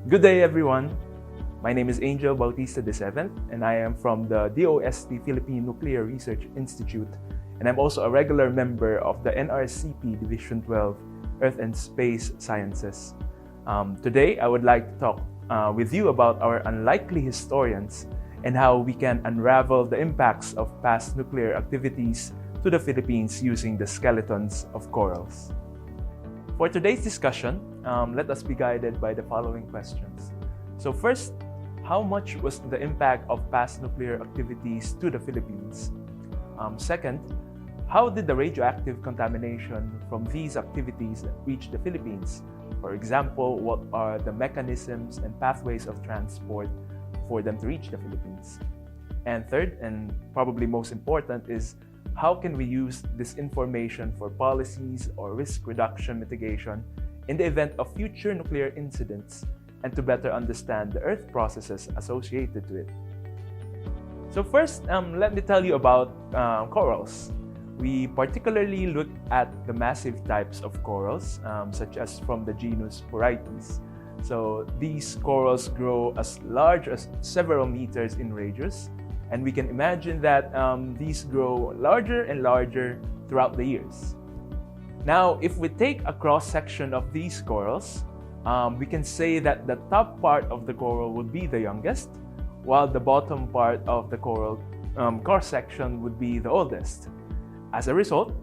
Good day, everyone. My name is Angel Bautista VII, and I am from the DOST Philippine Nuclear Research Institute, and I'm also a regular member of the NRCP Division 12 Earth and Space Sciences. Today, I would like to talk with you about our unlikely historians and how we can unravel the impacts of past nuclear activities to the Philippines using the skeletons of corals. For today's discussion, let us be guided by the following questions. So first, how much was the impact of past nuclear activities to the Philippines? Second, how did the radioactive contamination from these activities reach the Philippines? For example, what are the mechanisms and pathways of transport for them to reach the Philippines? And third, and probably most important, is how can we use this information for policies or risk reduction mitigation in the event of future nuclear incidents and to better understand the Earth processes associated to it? So first, let me tell you about corals. We particularly look at the massive types of corals, such as from the genus Borites. So these corals grow as large as several meters in radius, and we can imagine that these grow larger and larger throughout the years. Now, if we take a cross-section of these corals, we can say that the top part of the coral would be the youngest, while the bottom part of the coral cross-section would be the oldest. As a result,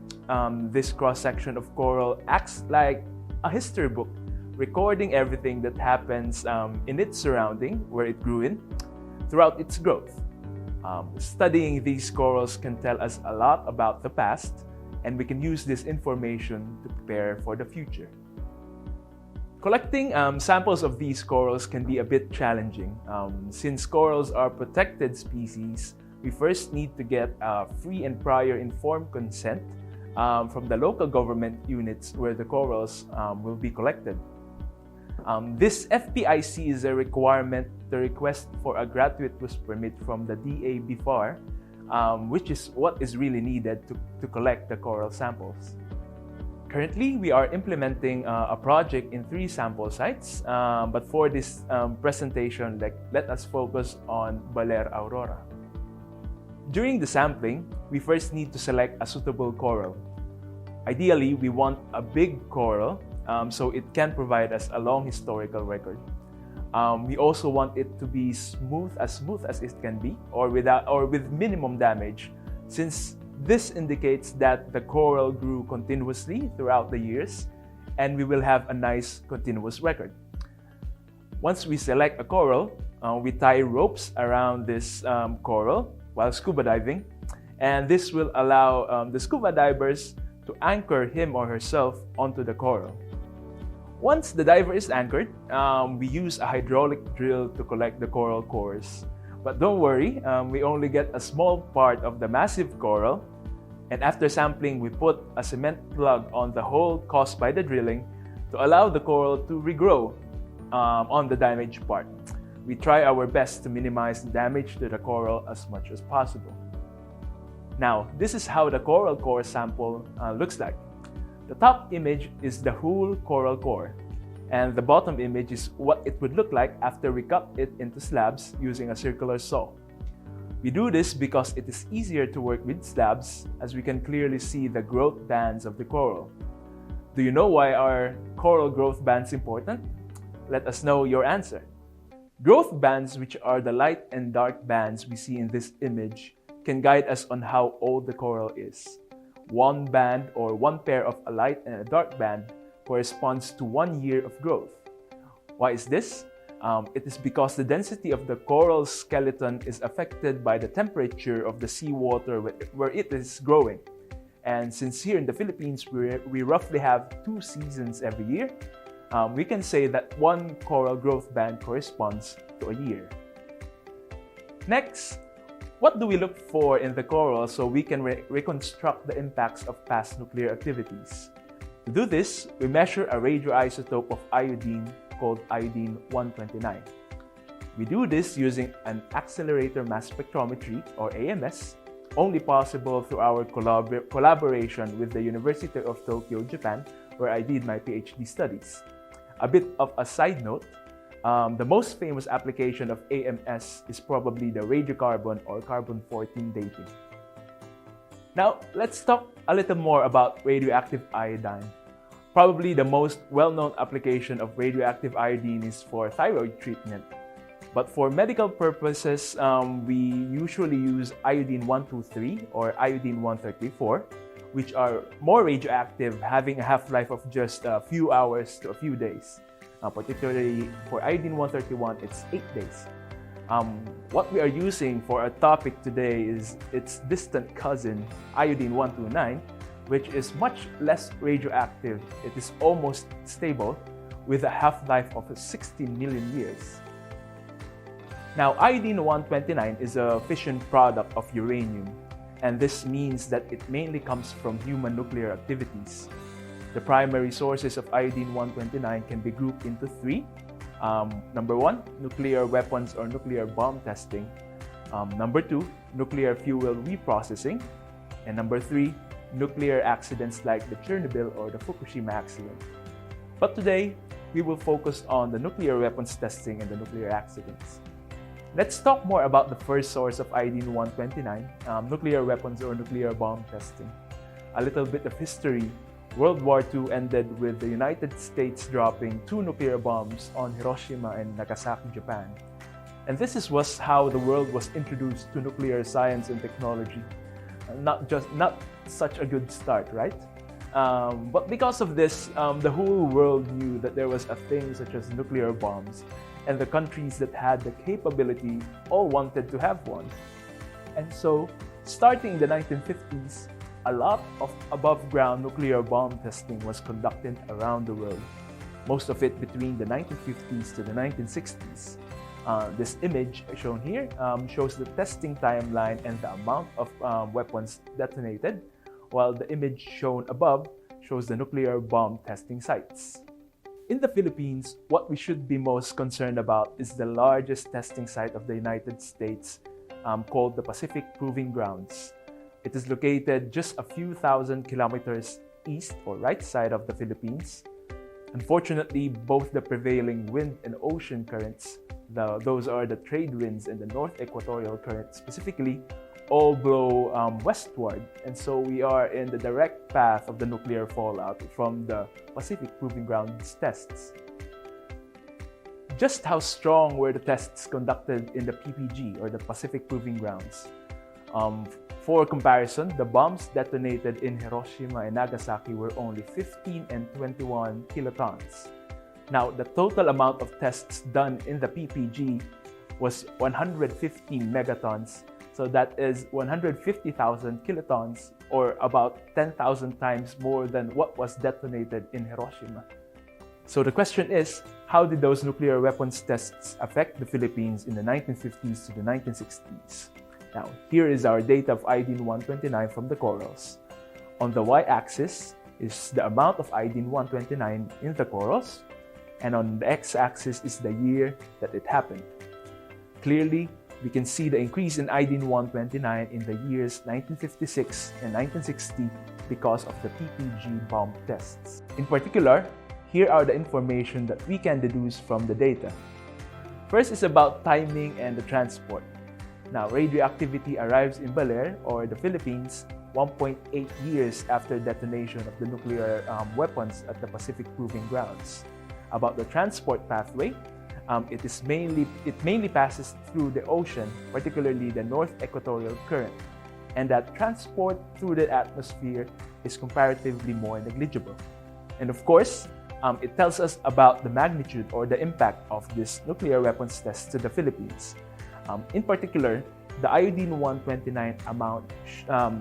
this cross-section of coral acts like a history book, recording everything that happens in its surrounding, where it grew in, throughout its growth. Studying these corals can tell us a lot about the past, and we can use this information to prepare for the future. Collecting samples of these corals can be a bit challenging. Since corals are protected species, we first need to get free and prior informed consent from the local government units where the corals will be collected. This FPIC is a requirement to request for a gratuitous permit from the DA-BFAR, which is what is really needed to collect the coral samples. Currently, we are implementing a project in 3 sample sites, but for this presentation, let us focus on Baler Aurora. During the sampling, we first need to select a suitable coral. Ideally, we want a big coral, so it can provide us a long historical record. We also want it to be smooth as it can be, or with minimum damage, since this indicates that the coral grew continuously throughout the years, and we will have a nice continuous record. Once we select a coral, we tie ropes around this coral while scuba diving, and this will allow the scuba divers to anchor him or herself onto the coral. Once the diver is anchored, we use a hydraulic drill to collect the coral cores. But don't worry, we only get a small part of the massive coral, and after sampling, we put a cement plug on the hole caused by the drilling to allow the coral to regrow on the damaged part. We try our best to minimize damage to the coral as much as possible. Now, this is how the coral core sample looks like. The top image is the whole coral core, and the bottom image is what it would look like after we cut it into slabs using a circular saw. We do this because it is easier to work with slabs, as we can clearly see the growth bands of the coral. Do you know why are coral growth bands important? Let us know your answer. Growth bands, which are the light and dark bands we see in this image, can guide us on how old the coral is. One band or one pair of a light and a dark band corresponds to 1 year of growth. Why is this? It is because the density of the coral skeleton is affected by the temperature of the seawater where it is growing. And since here in the Philippines, we roughly have 2 seasons every year, we can say that one coral growth band corresponds to a year. Next, what do we look for in the coral so we can reconstruct the impacts of past nuclear activities? To do this, we measure a radioisotope of iodine called iodine-129. We do this using an accelerator mass spectrometry, or AMS, only possible through our collaboration with the University of Tokyo, Japan, where I did my PhD studies. A bit of a side note, The most famous application of AMS is probably the radiocarbon or carbon-14 dating. Now, let's talk a little more about radioactive iodine. Probably the most well-known application of radioactive iodine is for thyroid treatment. But for medical purposes, we usually use iodine-123 or iodine-134, which are more radioactive, having a half-life of just a few hours to a few days. Particularly for iodine-131, it's 8 days. What we are using for our topic today is its distant cousin, iodine-129, which is much less radioactive. It is almost stable with a half-life of 16 million years. Now, iodine-129 is a fission product of uranium, and this means that it mainly comes from human nuclear activities. The primary sources of iodine-129 can be grouped into three. Number one, nuclear weapons or nuclear bomb testing. Number two, nuclear fuel reprocessing. And number three, nuclear accidents like the Chernobyl or the Fukushima accident. But today, we will focus on the nuclear weapons testing and the nuclear accidents. Let's talk more about the first source of iodine-129, nuclear weapons or nuclear bomb testing. A little bit of history. World War II ended with the United States dropping 2 nuclear bombs on Hiroshima and Nagasaki, Japan. And this was how the world was introduced to nuclear science and technology. Not such a good start, right? But because of this, the whole world knew that there was a thing such as nuclear bombs, and the countries that had the capability all wanted to have one. And so, starting in the 1950s, a lot of above-ground nuclear bomb testing was conducted around the world, most of it between the 1950s to the 1960s. This image shown here shows the testing timeline and the amount of weapons detonated, while the image shown above shows the nuclear bomb testing sites. In the Philippines, what we should be most concerned about is the largest testing site of the United States, called the Pacific Proving Grounds. It is located just a few thousand kilometers east or right side of the Philippines. Unfortunately, both the prevailing wind and ocean currents, those are the trade winds and the North Equatorial Current specifically, all blow westward, and so we are in the direct path of the nuclear fallout from the Pacific Proving Grounds tests. Just how strong were the tests conducted in the PPG or the Pacific Proving Grounds? For comparison, the bombs detonated in Hiroshima and Nagasaki were only 15 and 21 kilotons. Now, the total amount of tests done in the PPG was 115 megatons. So that is 150,000 kilotons, or about 10,000 times more than what was detonated in Hiroshima. So the question is, how did those nuclear weapons tests affect the Philippines in the 1950s to the 1960s? Now, here is our data of iodine-129 from the corals. On the y-axis is the amount of iodine-129 in the corals, and on the x-axis is the year that it happened. Clearly, we can see the increase in iodine-129 in the years 1956 and 1960 because of the PPG bomb tests. In particular, here are the information that we can deduce from the data. First is about timing and the transport. Now, radioactivity arrives in Baler, or the Philippines, 1.8 years after detonation of the nuclear weapons at the Pacific Proving Grounds. About the transport pathway, it mainly passes through the ocean, particularly the North Equatorial Current, and that transport through the atmosphere is comparatively more negligible. And of course, it tells us about the magnitude or the impact of this nuclear weapons test to the Philippines. In particular, the iodine-129 amount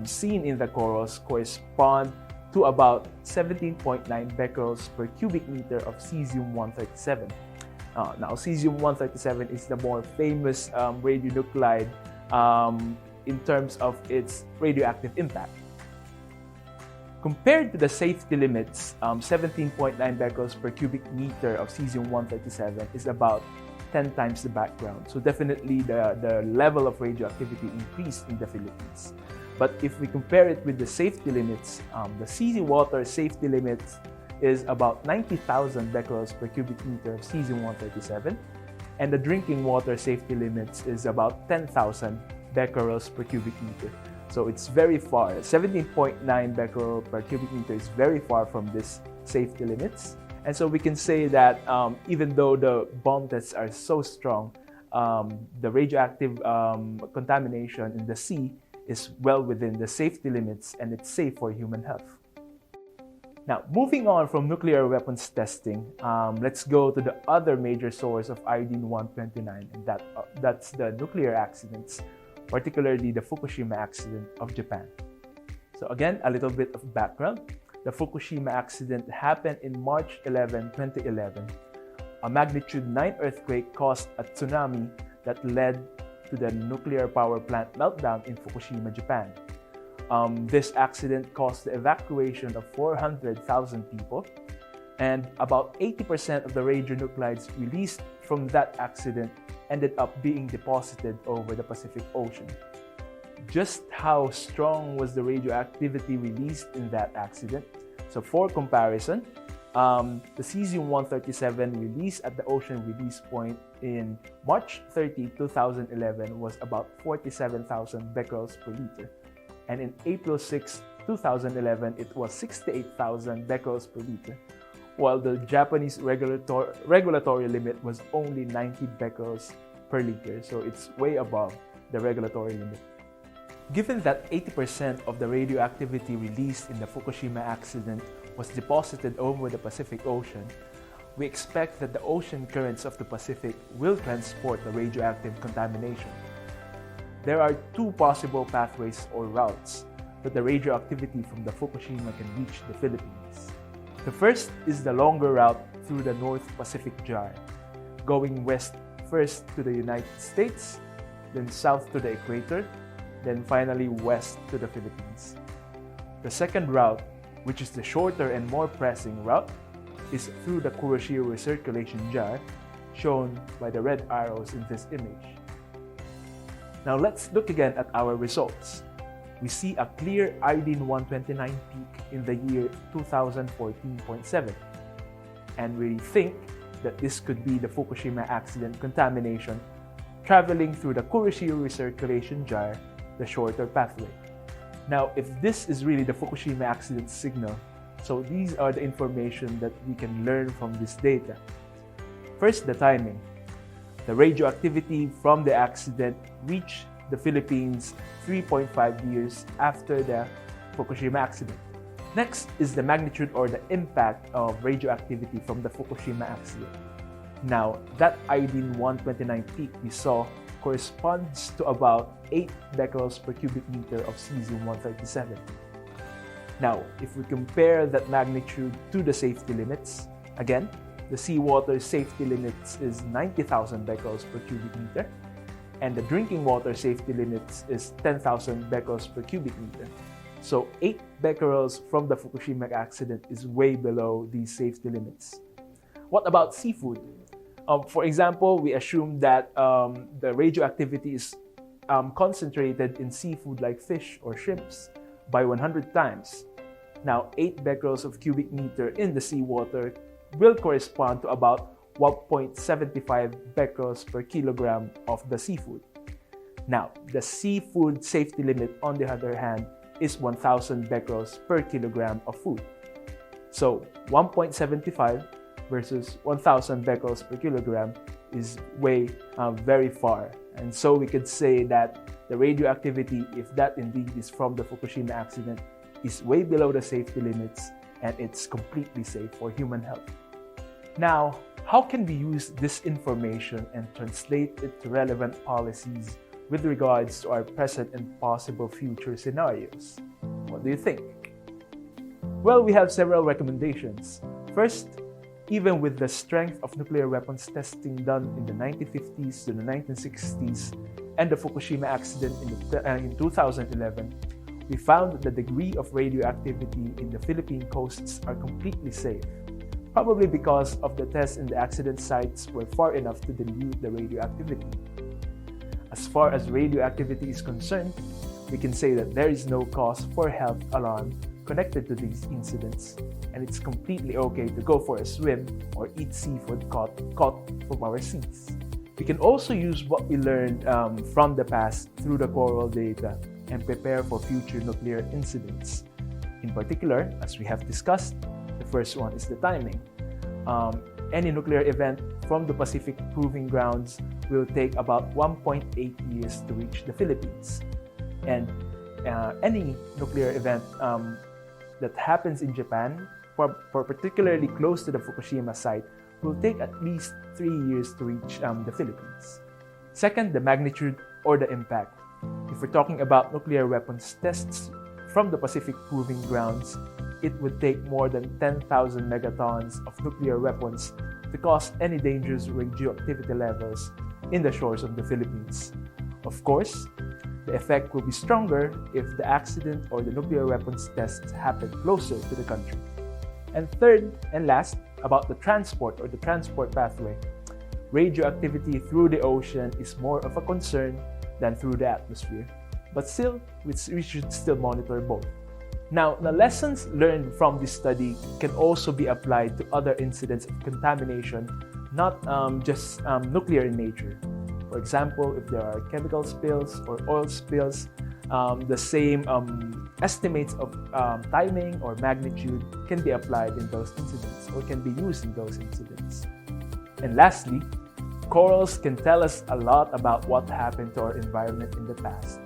seen in the corals correspond to about 17.9 becquerels per cubic meter of cesium-137. Now, cesium-137 is the more famous radionuclide in terms of its radioactive impact. Compared to the safety limits, 17.9 becquerels per cubic meter of cesium-137 is about 10 times the background. So definitely the level of radioactivity increased in the Philippines. But if we compare it with the safety limits, the seawater safety limit is about 90,000 becquerels per cubic meter of cesium-137, and the drinking water safety limits is about 10,000 becquerels per cubic meter. So it's very far. 17.9 becquerel per cubic meter is very far from this safety limits. And so we can say that even though the bomb tests are so strong, the radioactive contamination in the sea is well within the safety limits, and it's safe for human health. Now, moving on from nuclear weapons testing, let's go to the other major source of iodine-129, and that's the nuclear accidents, particularly the Fukushima accident of Japan. So again, a little bit of background. The Fukushima accident happened in March 11, 2011. A magnitude 9 earthquake caused a tsunami that led to the nuclear power plant meltdown in Fukushima, Japan. This accident caused the evacuation of 400,000 people, and about 80% of the radionuclides released from that accident ended up being deposited over the Pacific Ocean. Just how strong was the radioactivity released in that accident? So for comparison, the cesium-137 release at the ocean release point in March 30, 2011 was about 47,000 becquerels per liter. And in April 6, 2011, it was 68,000 becquerels per liter, while the Japanese regulatory limit was only 90 becquerels per liter, so it's way above the regulatory limit. Given that 80% of the radioactivity released in the Fukushima accident was deposited over the Pacific Ocean, we expect that the ocean currents of the Pacific will transport the radioactive contamination. There are two possible pathways or routes that the radioactivity from the Fukushima can reach the Philippines. The first is the longer route through the North Pacific Gyre, going west first to the United States, then south to the equator, then finally west to the Philippines. The second route, which is the shorter and more pressing route, is through the Kuroshio recirculation gyre, shown by the red arrows in this image. Now let's look again at our results. We see a clear iodine-129 peak in the year 2014.7, and we think that this could be the Fukushima accident contamination traveling through the Kuroshio recirculation gyre, the shorter pathway. Now, if this is really the Fukushima accident signal, so these are the information that we can learn from this data. First, the timing. The radioactivity from the accident reached the Philippines 3.5 years after the Fukushima accident. Next is the magnitude or the impact of radioactivity from the Fukushima accident. Now, that iodine-129 peak we saw corresponds to about 8 becquerels per cubic meter of cesium-137. Now, if we compare that magnitude to the safety limits, again, the seawater safety limits is 90,000 becquerels per cubic meter, and the drinking water safety limits is 10,000 becquerels per cubic meter. So 8 becquerels from the Fukushima accident is way below these safety limits. What about seafood? For example, we assume that the radioactivity is concentrated in seafood like fish or shrimps by 100 times. Now, 8 becquerels of cubic meter in the seawater will correspond to about 1.75 becquerels per kilogram of the seafood. Now, the seafood safety limit, on the other hand, is 1,000 becquerels per kilogram of food. So, 1.75 versus 1,000 becquerels per kilogram is very far. And so we could say that the radioactivity, if that indeed is from the Fukushima accident, is way below the safety limits, and it's completely safe for human health. Now, how can we use this information and translate it to relevant policies with regards to our present and possible future scenarios? What do you think? Well, we have several recommendations. First, even with the strength of nuclear weapons testing done in the 1950s to the 1960s and the Fukushima accident in 2011, we found that the degree of radioactivity in the Philippine coasts are completely safe, probably because of the tests in the accident sites were far enough to dilute the radioactivity. As far as radioactivity is concerned, we can say that there is no cause for health alarm connected to these incidents, and it's completely okay to go for a swim or eat seafood caught from our seas. We can also use what we learned from the past through the coral data and prepare for future nuclear incidents. In particular, as we have discussed, the first one is the timing. Any nuclear event from the Pacific Proving Grounds will take about 1.8 years to reach the Philippines. And any nuclear event that happens in Japan, for particularly close to the Fukushima site, will take at least 3 years to reach the Philippines. Second, the magnitude or the impact. If we're talking about nuclear weapons tests from the Pacific Proving Grounds, it would take more than 10,000 megatons of nuclear weapons to cause any dangerous radioactivity levels in the shores of the Philippines. Of course, the effect will be stronger if the accident or the nuclear weapons tests happen closer to the country. And third and last, about the transport or the transport pathway. Radioactivity through the ocean is more of a concern than through the atmosphere. But still, we should still monitor both. Now, the lessons learned from this study can also be applied to other incidents of contamination, not just nuclear in nature. For example, if there are chemical spills or oil spills, the same estimates of timing or magnitude can be applied in those incidents or can be used in those incidents. And lastly, corals can tell us a lot about what happened to our environment in the past.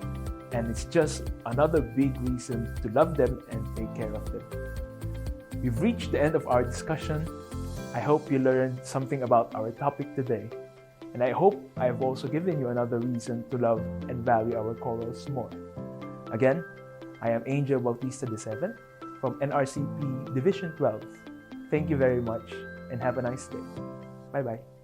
And it's just another big reason to love them and take care of them. We've reached the end of our discussion. I hope you learned something about our topic today. And I hope I've also given you another reason to love and value our corals more. Again, I am Angel Bautista II from NRCP Division 12. Thank you very much and have a nice day. Bye-bye.